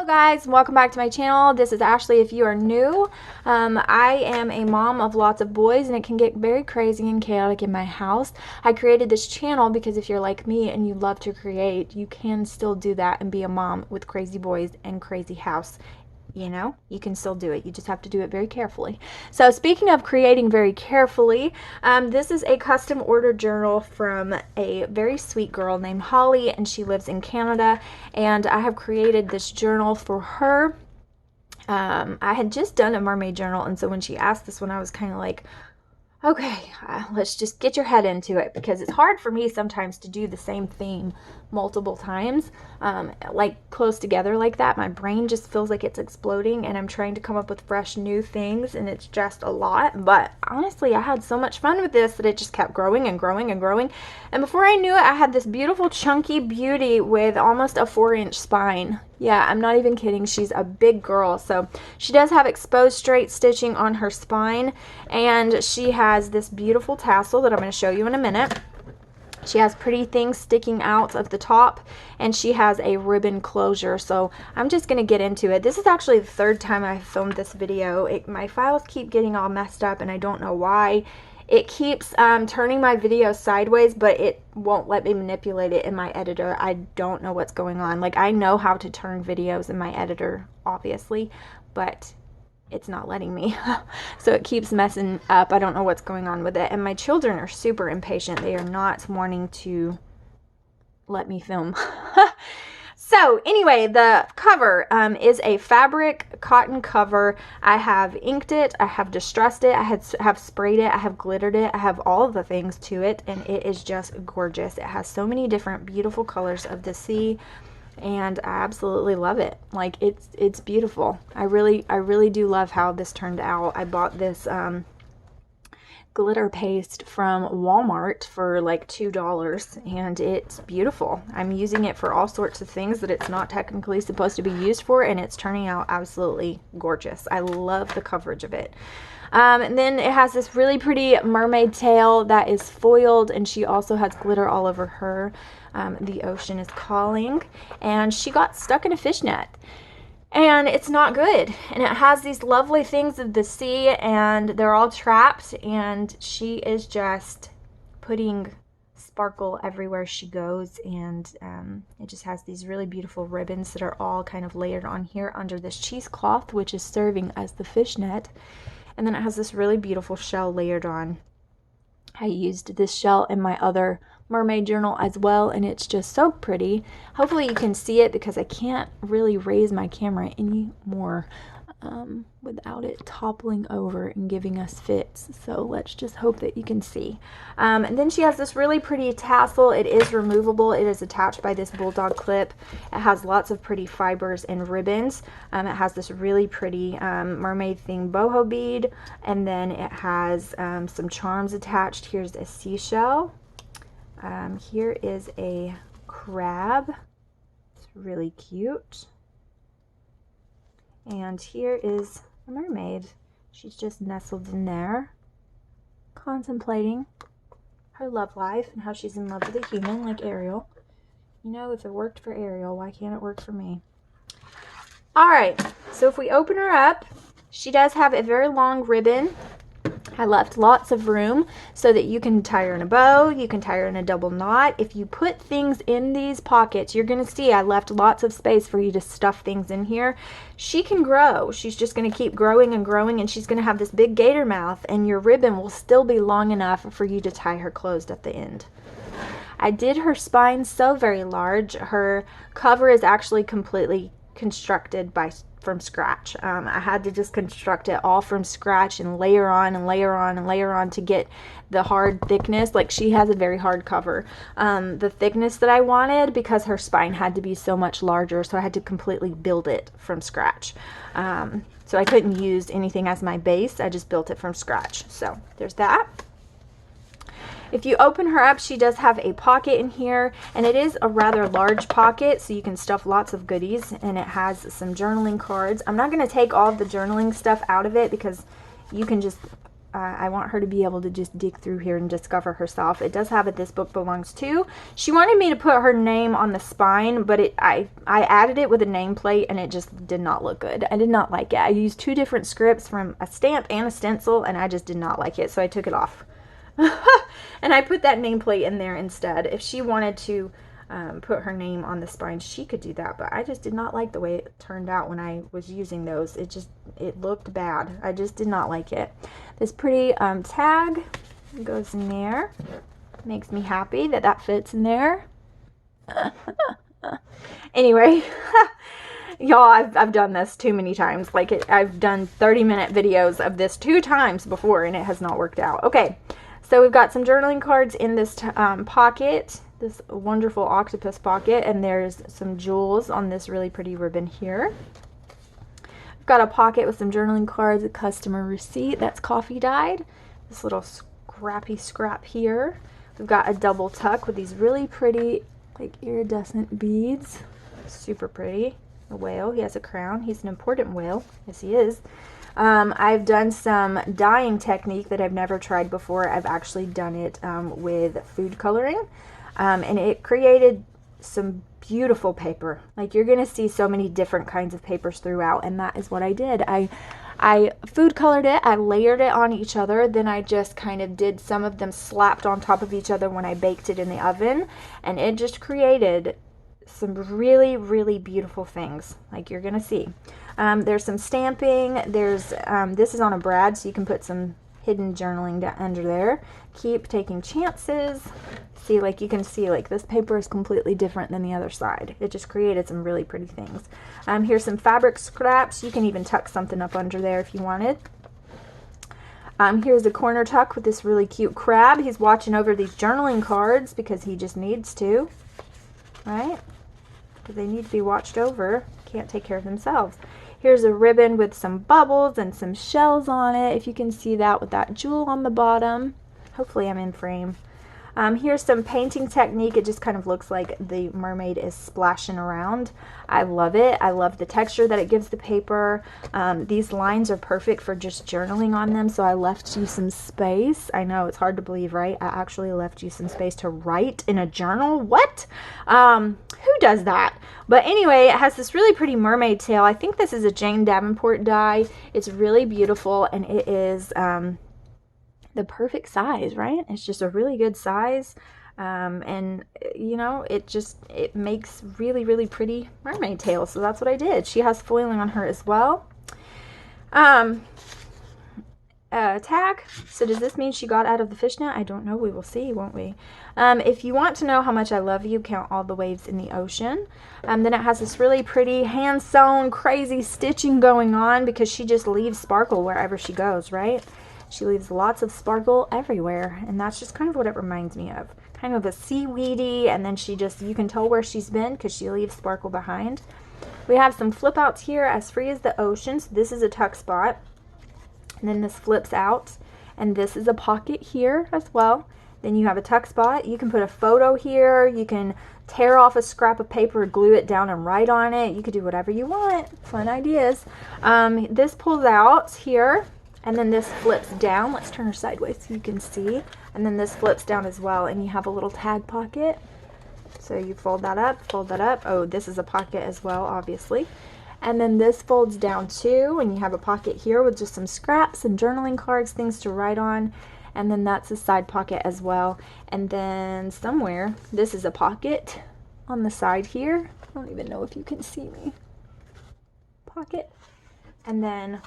Hello guys, welcome back to my channel. This is Ashley if you are new. I am a mom of lots of boys and it can get very crazy and chaotic in my house. I created this channel because if you're like me and you love to create, you can still do that and be a mom with crazy boys and crazy house. You know, you can still do it. You just have to do it very carefully. So speaking of creating very carefully, this is a custom order journal from a very sweet girl named Holly, and she lives in Canada, and I have created this journal for her. I had just done a mermaid journal, and so when she asked this one, I was kind of like, okay, let's just get your head into it, because it's hard for me sometimes to do the same theme multiple times, like close together like that. My brain just feels like it's exploding and I'm trying to come up with fresh new things, and it's just a lot. But honestly, I had so much fun with this that it just kept growing and growing and growing, and before I knew it, I had this beautiful chunky beauty with almost a 4-inch spine. Yeah, I'm not even kidding. She's a big girl. So she does have exposed straight stitching on her spine, and she has this beautiful tassel that I'm going to show you in a minute. She has pretty things sticking out of the top, and she has a ribbon closure. So I'm just going to get into it. This is actually the third time I've filmed this video. My files keep getting all messed up, and I don't know why. It keeps turning my video sideways, but it won't let me manipulate it in my editor. I don't know what's going on. Like, I know how to turn videos in my editor, obviously, but it's not letting me. So it keeps messing up. I don't know what's going on with it. And my children are super impatient. They are not wanting to let me film. So anyway, the cover is a fabric cotton cover. I have inked it, I have distressed it, I have sprayed it, I have glittered it, I have all of the things to it, and it is just gorgeous. It has so many different beautiful colors of the sea, and I absolutely love it. Like, it's beautiful. I really do love how this turned out. I bought this glitter paste from Walmart for like $2, and it's beautiful. I'm using it for all sorts of things that it's not technically supposed to be used for, and it's turning out absolutely gorgeous. I love the coverage of it. And then it has this really pretty mermaid tail that is foiled, and she also has glitter all over her. The ocean is calling, and she got stuck in a fishnet. And it's not good, and it has these lovely things of the sea, and they're all trapped, and she is just putting sparkle everywhere she goes, and it just has these really beautiful ribbons that are all kind of layered on here under this cheesecloth, which is serving as the fishnet. And then it has this really beautiful shell layered on. I used this shell in my other mermaid journal as well, and it's just so pretty. Hopefully you can see it, because I can't really raise my camera anymore without it toppling over and giving us fits. So let's just hope that you can see. And then she has this really pretty tassel. It is removable. It is attached by this bulldog clip. It has lots of pretty fibers and ribbons. It has this really pretty mermaid theme boho bead, and then it has some charms attached. Here's a seashell. Here is a crab. It's really cute. And here is a mermaid. She's just nestled in there, contemplating her love life and how she's in love with a human like Ariel. You know, if it worked for Ariel, why can't it work for me? Alright, so if we open her up, she does have a very long ribbon. I left lots of room so that you can tie her in a bow, you can tie her in a double knot. If you put things in these pockets, you're going to see I left lots of space for you to stuff things in here. She can grow. She's just going to keep growing and growing, and she's going to have this big gator mouth, and your ribbon will still be long enough for you to tie her closed at the end. I did her spine so very large. Her cover is actually completely constructed from scratch. I had to just construct it all from scratch and layer on and layer on and layer on to get the hard thickness. Like, she has a very hard cover. The thickness that I wanted, because her spine had to be so much larger, so I had to completely build it from scratch. So I couldn't use anything as my base. I just built it from scratch. So there's that. If you open her up, she does have a pocket in here, and it is a rather large pocket, so you can stuff lots of goodies, and it has some journaling cards. I'm not going to take all of the journaling stuff out of it, because you can just I want her to be able to just dig through here and discover herself. It does have a "This Book Belongs To." She wanted me to put her name on the spine, but I added it with a nameplate, and it just did not look good. I did not like it. I used 2 different scripts from a stamp and a stencil, and I just did not like it, so I took it off. And I put that nameplate in there instead. If she wanted to put her name on the spine, she could do that, but I just did not like the way it turned out when I was using those. It looked bad. I just did not like it. This pretty tag goes in there. Makes me happy that that fits in there. Anyway, y'all, I've done this too many times. Like, I've done 30-minute videos of this 2 times before, and it has not worked out. Okay, so we've got some journaling cards in this pocket, this wonderful octopus pocket, and there's some jewels on this really pretty ribbon here. I've got a pocket with some journaling cards, a customer receipt that's coffee dyed, this little scrappy scrap here. We've got a double tuck with these really pretty, like, iridescent beads. Super pretty. A whale. He has a crown. He's an important whale. Yes, he is. I've done some dyeing technique that I've never tried before. I've actually done it with food coloring. And it created some beautiful paper. Like, you're going to see so many different kinds of papers throughout, and that is what I did. I food colored it, I layered it on each other, then I just kind of did some of them slapped on top of each other when I baked it in the oven, and it just created some really, really beautiful things, like you're gonna see. There's some stamping, there's this is on a brad, so you can put some hidden journaling under there. Keep taking chances. See, like, you can see, like, this paper is completely different than the other side. It just created some really pretty things. Here's some fabric scraps. You can even tuck something up under there if you wanted. Here's a corner tuck with this really cute crab. He's watching over these journaling cards because he just needs to, right? Because they need to be watched over. Can't take care of themselves. Here's a ribbon with some bubbles and some shells on it, if you can see that, with that jewel on the bottom. Hopefully I'm in frame. Here's some painting technique. It just kind of looks like the mermaid is splashing around. I love it. I love the texture that it gives the paper. These lines are perfect for just journaling on them, so I left you some space. I know, it's hard to believe, right? I actually left you some space to write in a journal. What? Who does that? But anyway, it has this really pretty mermaid tail. I think this is a Jane Davenport die. It's really beautiful, and it is the perfect size, right? It's just a really good size, and you know, it makes really, really pretty mermaid tails. So that's what I did. She has foiling on her as well. Tag. So does this mean she got out of the fishnet? I don't know. We will see, won't we? If you want to know how much I love you, count all the waves in the ocean. Then it has this really pretty hand sewn crazy stitching going on because she just leaves sparkle wherever she goes, right? She leaves lots of sparkle everywhere, and that's just kind of what it reminds me of. Kind of a seaweedy, and then you can tell where she's been because she leaves sparkle behind. We have some flip outs here, as free as the ocean. So this is a tuck spot, and then this flips out, and this is a pocket here as well. Then you have a tuck spot. You can put a photo here. You can tear off a scrap of paper, glue it down, and write on it. You could do whatever you want. Fun ideas. This pulls out here. And then this flips down. Let's turn her sideways so you can see. And then this flips down as well, and you have a little tag pocket. So you fold that up, fold that up. Oh, this is a pocket as well, obviously. And then this folds down too, and you have a pocket here with just some scraps and journaling cards, things to write on. And then that's a side pocket as well. And then somewhere, this is a pocket on the side here. I don't even know if you can see me. Pocket. And then,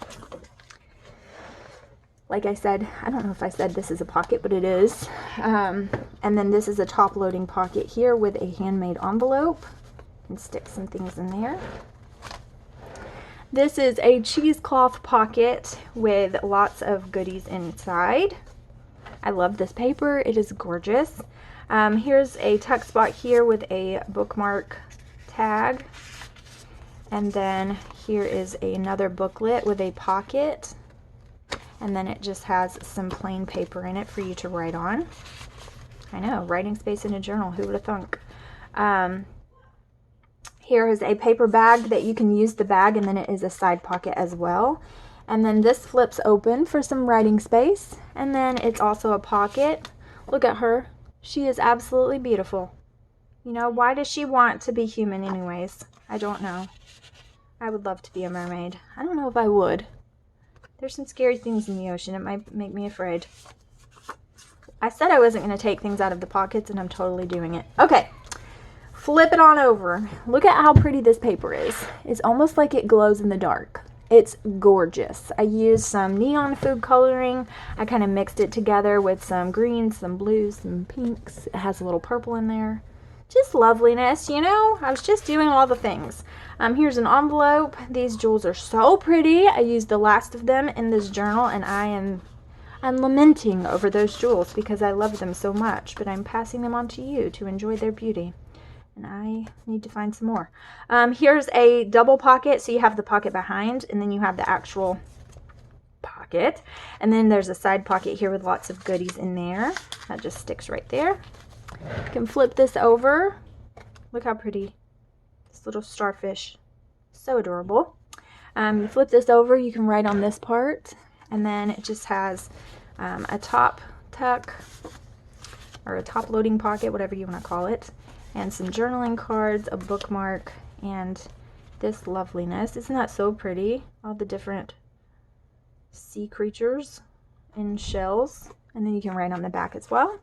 like I said, I don't know if I said this is a pocket, but it is. And then this is a top loading pocket here with a handmade envelope. You can stick some things in there. This is a cheesecloth pocket with lots of goodies inside. I love this paper. It is gorgeous. Here's a tuck spot here with a bookmark tag. And then here is another booklet with a pocket. And then it just has some plain paper in it for you to write on. I know, writing space in a journal, who would have thunk? Here is a paper bag that you can use the bag, and then it is a side pocket as well. And then this flips open for some writing space. And then it's also a pocket. Look at her. She is absolutely beautiful. You know, why does she want to be human anyways? I don't know. I would love to be a mermaid. I don't know if I would. There's some scary things in the ocean. It might make me afraid. I said I wasn't going to take things out of the pockets, and I'm totally doing it. Okay. Flip it on over. Look at how pretty this paper is. It's almost like it glows in the dark. It's gorgeous. I used some neon food coloring. I kind of mixed it together with some greens, some blues, some pinks. It has a little purple in there. Just loveliness, you know? I was just doing all the things. Here's an envelope. These jewels are so pretty. I used the last of them in this journal, and I'm lamenting over those jewels because I love them so much, but I'm passing them on to you to enjoy their beauty. And I need to find some more. Here's a double pocket, so you have the pocket behind, and then you have the actual pocket. And then there's a side pocket here with lots of goodies in there. That just sticks right there. You can flip this over. Look how pretty. This little starfish. So adorable. You flip this over, you can write on this part. And then it just has a top tuck, or a top loading pocket, whatever you want to call it. And some journaling cards, a bookmark, and this loveliness. Isn't that so pretty? All the different sea creatures in shells. And then you can write on the back as well.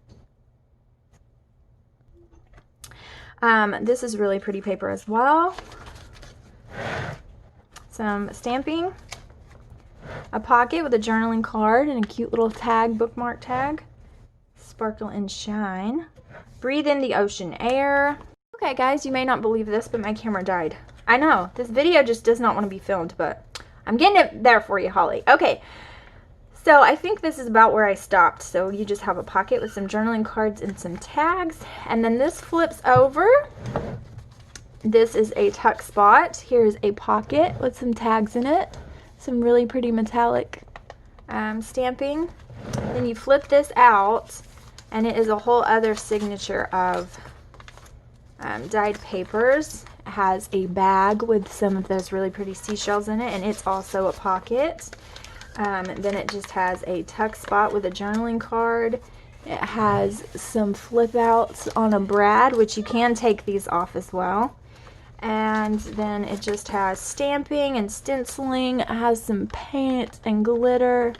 This is really pretty paper as well. Some stamping. A pocket with a journaling card and a cute little tag, bookmark tag. Sparkle and shine. Breathe in the ocean air. Okay guys, you may not believe this, but my camera died. I know, this video just does not want to be filmed, but I'm getting it there for you, Holly. Okay, so I think this is about where I stopped. So you just have a pocket with some journaling cards and some tags. And then this flips over. This is a tuck spot. Here's a pocket with some tags in it. Some really pretty metallic stamping. Then you flip this out, and it is a whole other signature of dyed papers. It has a bag with some of those really pretty seashells in it, and it's also a pocket. Then it just has a tuck spot with a journaling card. It has some flip outs on a brad, which you can take these off as well. And then it just has stamping and stenciling. It has some paint and glitter,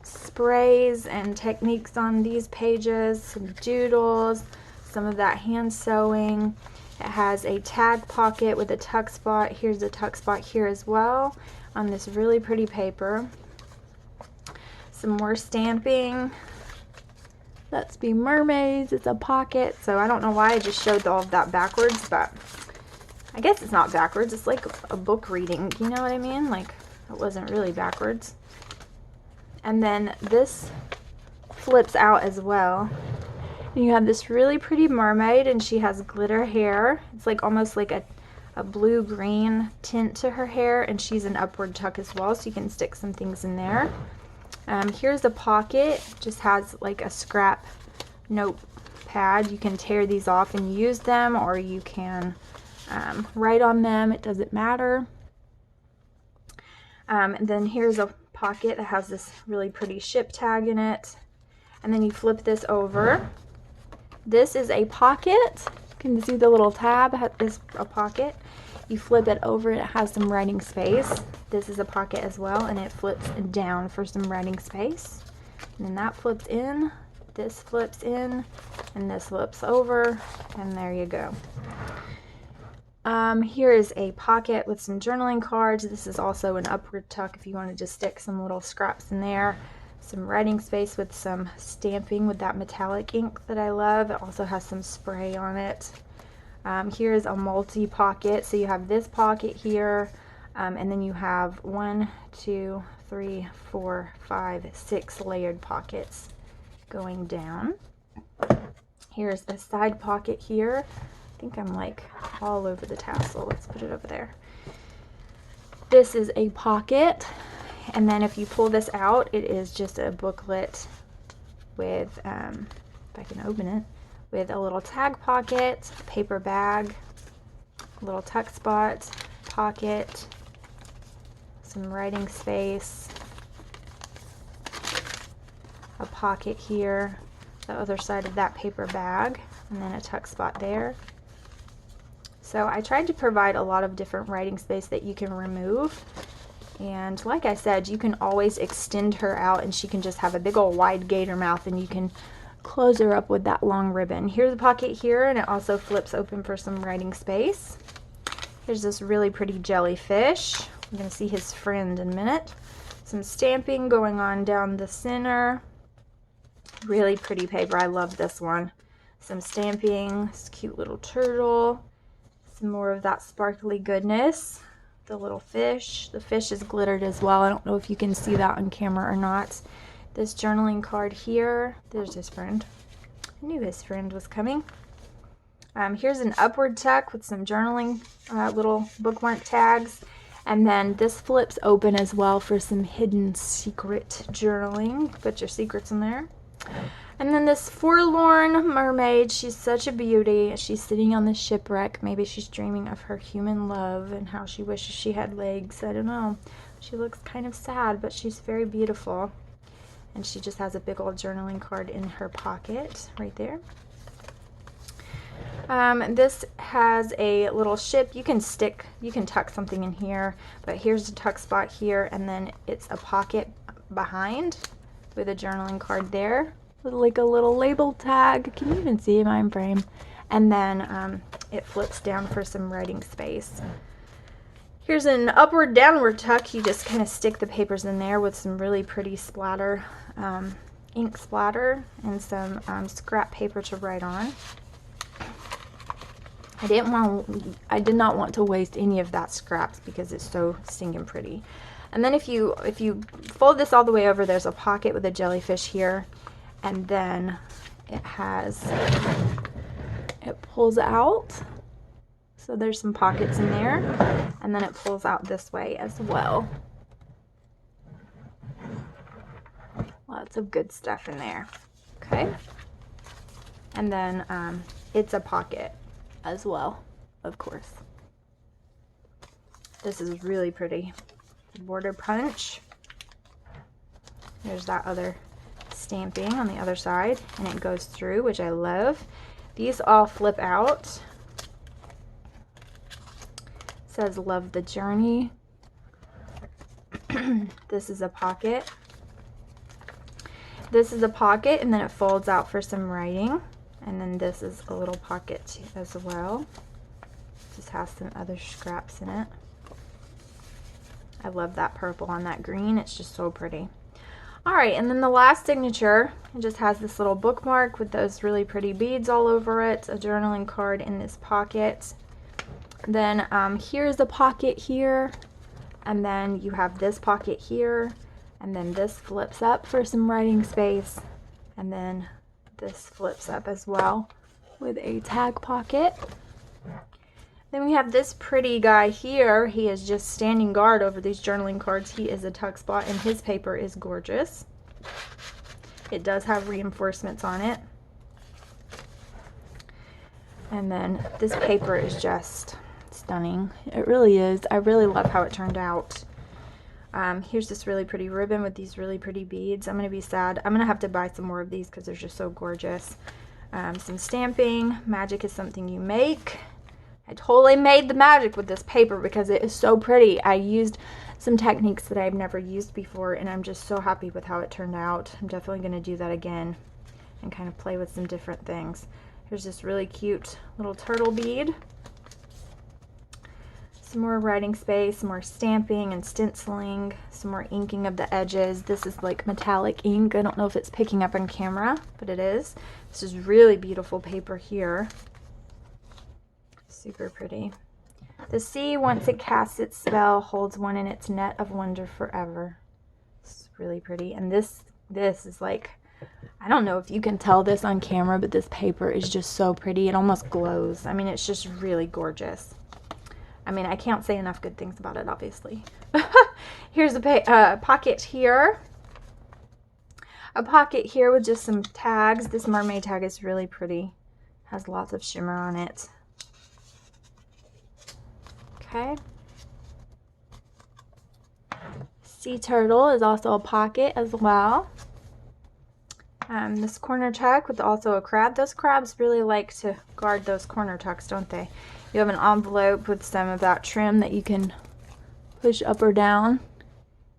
sprays and techniques on these pages, some doodles, some of that hand sewing. It has a tag pocket with a tuck spot. Here's a tuck spot here as well on this really pretty paper. Some more stamping. Let's be mermaids. It's a pocket. So I don't know why I just showed all of that backwards, but I guess it's not backwards. It's like a book reading. You know what I mean? Like it wasn't really backwards. And then this flips out as well. And you have this really pretty mermaid, and she has glitter hair. It's like almost like a blue-green tint to her hair, and she's an upward tuck as well, so you can stick some things in there. Here's a pocket. Just has like a scrap notepad. You can tear these off and use them, or you can write on them. It doesn't matter. And then here's a pocket that has this really pretty ship tag in it. And then you flip this over. This is a pocket. You can see the little tab is a pocket. You flip it over, it has some writing space. This is a pocket as well, and it flips down for some writing space. And then that flips in, this flips in, and this flips over, and there you go. Here is a pocket with some journaling cards. This is also an upward tuck if you wanted to stick some little scraps in there. Some writing space with some stamping with that metallic ink that I love. It also has some spray on it. Here's a multi-pocket. So you have this pocket here, and then you have 1, 2, 3, 4, 5, 6 layered pockets going down. Here's a side pocket here. I think I'm like all over the tassel. Let's put it over there. This is a pocket, and then if you pull this out, it is just a booklet with, if I can open it, with a little tag pocket, paper bag, a little tuck spot, pocket, some writing space, a pocket here, the other side of that paper bag, and then a tuck spot there. So I tried to provide a lot of different writing space that you can remove. And like I said, you can always extend her out and she can just have a big old wide gator mouth, and you can close her up with that long ribbon. Here's a pocket here, and it also flips open for some writing space. Here's this really pretty jellyfish. We're going to see his friend in a minute. Some stamping going on down the center. Really pretty paper. I love this one. Some stamping, this cute little turtle. Some more of that sparkly goodness. The little fish. The fish is glittered as well. I don't know if you can see that on camera or not. This journaling card here. There's his friend. I knew his friend was coming. Here's an upward tuck with some journaling little bookmark tags. And then this flips open as well for some hidden secret journaling. Put your secrets in there. And then this forlorn mermaid, she's such a beauty. She's sitting on the shipwreck. Maybe she's dreaming of her human love and how she wishes she had legs. I don't know. She looks kind of sad, but she's very beautiful. And she just has a big old journaling card in her pocket right there. This has a little ship. You can tuck something in here, but here's a tuck spot here, and then it's a pocket behind with a journaling card there with like a little label tag. Can you even see my frame? And then it flips down for some writing space. Here's an upward downward tuck. You just kind of stick the papers in there with some really pretty splatter, ink splatter, and some scrap paper to write on. I did not want to waste any of that scraps because it's so stinking pretty. And then if you fold this all the way over, there's a pocket with a jellyfish here, and then it pulls out. So there's some pockets in there, and then it pulls out this way as well. Lots of good stuff in there. Okay. And then it's a pocket as well, of course. This is really pretty. Border punch. There's that other stamping on the other side, and it goes through, which I love. These all flip out. It says love the journey. This is a pocket. This is a pocket, and then it folds out for some writing. And then this is a little pocket as well. Just has some other scraps in it. I love that purple on that green. It's just so pretty. All right, and then the last signature, it just has this little bookmark with those really pretty beads all over it, a journaling card in this pocket. Then here's a pocket here, and then you have this pocket here, and then this flips up for some writing space, and then this flips up as well with a tag pocket. Then we have this pretty guy here. He is just standing guard over these journaling cards. He is a tuck spot, and his paper is gorgeous. It does have reinforcements on it. And then this paper is just stunning. It really is. I really love how it turned out. Here's this really pretty ribbon with these really pretty beads. I'm going to be sad. I'm going to have to buy some more of these because they're just so gorgeous. Some stamping. Magic is something you make. I totally made the magic with this paper because it is so pretty. I used some techniques that I've never used before, and I'm just so happy with how it turned out. I'm definitely going to do that again and kind of play with some different things. Here's this really cute little turtle bead. Some more writing space, some more stamping and stenciling, some more inking of the edges. This is like metallic ink. I don't know if it's picking up on camera, but it is. This is really beautiful paper here. Super pretty. The sea, once it casts its spell, holds one in its net of wonder forever. It's really pretty. And this is like, I don't know if you can tell this on camera, but this paper is just so pretty. It almost glows. I mean, it's just really gorgeous. I mean, I can't say enough good things about it, obviously. Here's a pocket here. A pocket here with just some tags. This mermaid tag is really pretty. Has lots of shimmer on it. Okay. sea turtle is also a pocket as well. This corner tuck with also a crab. Those crabs really like to guard those corner tucks, don't they? You have an envelope with some of that trim that you can push up or down,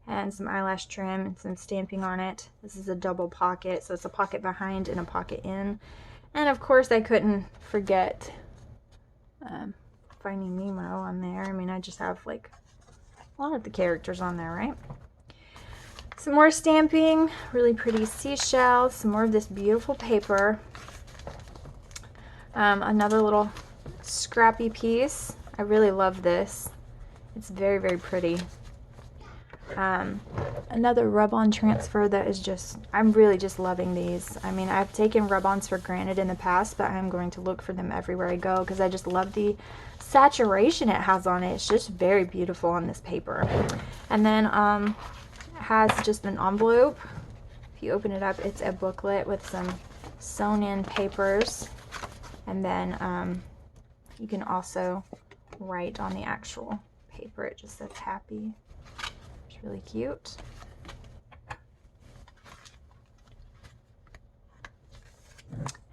and some eyelash trim and some stamping on it. This is a double pocket, so it's a pocket behind and a pocket in. And of course I couldn't forget Finding Nemo on there. I mean, I just have like a lot of the characters on there, right? Some more stamping, really pretty seashells, some more of this beautiful paper. Another little scrappy piece. I really love this. It's very, very pretty. Another rub-on transfer that is just, I'm really just loving these. I mean, I've taken rub-ons for granted in the past, but I'm going to look for them everywhere I go because I just love the saturation it has on it. It's just very beautiful on this paper. And then it has just an envelope. If you open it up, it's a booklet with some sewn in papers. And then you can also write on the actual paper. It just says happy. It's really cute.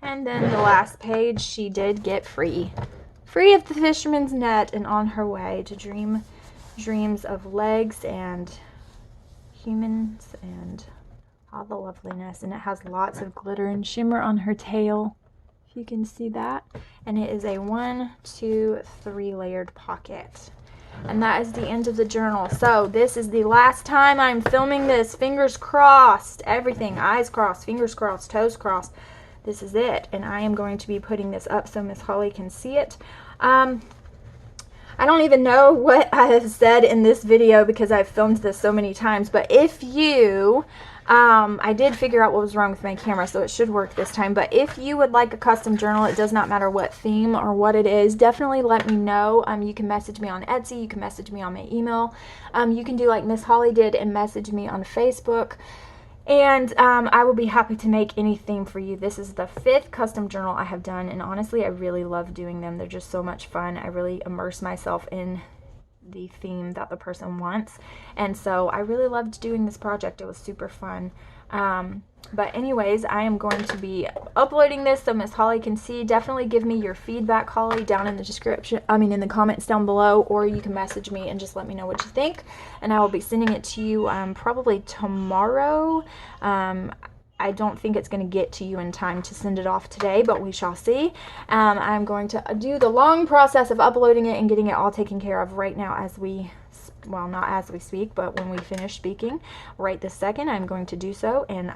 And then the last page, she did get free. Free of the fisherman's net and on her way to dream dreams of legs and humans and all the loveliness. And it has lots of glitter and shimmer on her tail, if you can see that. And it is a 1, 2, 3 layered pocket. And that is the end of the journal. So this is the last time I'm filming this. Fingers crossed. Everything. Eyes crossed. Fingers crossed. Toes crossed. This is it. And I am going to be putting this up so Miss Holly can see it. I don't even know what I have said in this video because I've filmed this so many times. But if you... I did figure out what was wrong with my camera, so it should work this time. But if you would like a custom journal, it does not matter what theme or what it is, definitely let me know. You can message me on Etsy. You can message me on my email. You can do like Miss Holly did and message me on Facebook. And I will be happy to make any theme for you. This is the 5th custom journal I have done, and honestly, I really love doing them. They're just so much fun. I really immerse myself in the theme that the person wants, and so I really loved doing this project. It was super fun. But anyways, I am going to be uploading this so Miss Holly can see. Definitely give me your feedback, Holly, down in the description, in the comments down below, or you can message me and just let me know what you think, and I will be sending it to you probably tomorrow. I don't think it's going to get to you in time to send it off today, but we shall see. I'm going to do the long process of uploading it and getting it all taken care of right now as we, well, not as we speak, but when we finish speaking right this second, I'm going to do so. And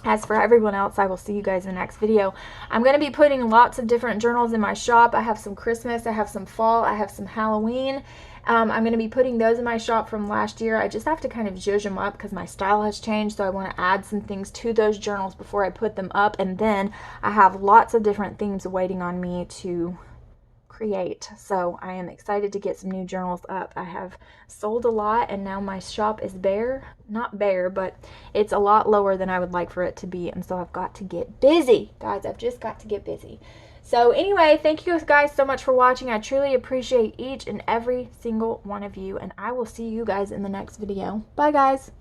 as for everyone else, I will see you guys in the next video. I'm going to be putting lots of different journals in my shop. I have some Christmas, I have some fall, I have some Halloween. I'm going to be putting those in my shop from last year. I just have to kind of zhuzh them up because my style has changed, so I want to add some things to those journals before I put them up. And then I have lots of different themes waiting on me to create. So I am excited to get some new journals up. I have sold a lot, and now my shop is bare. Not bare, but it's a lot lower than I would like for it to be. And so I've got to get busy. Guys, I've just got to get busy. So anyway, thank you guys so much for watching. I truly appreciate each and every single one of you, and I will see you guys in the next video. Bye, guys.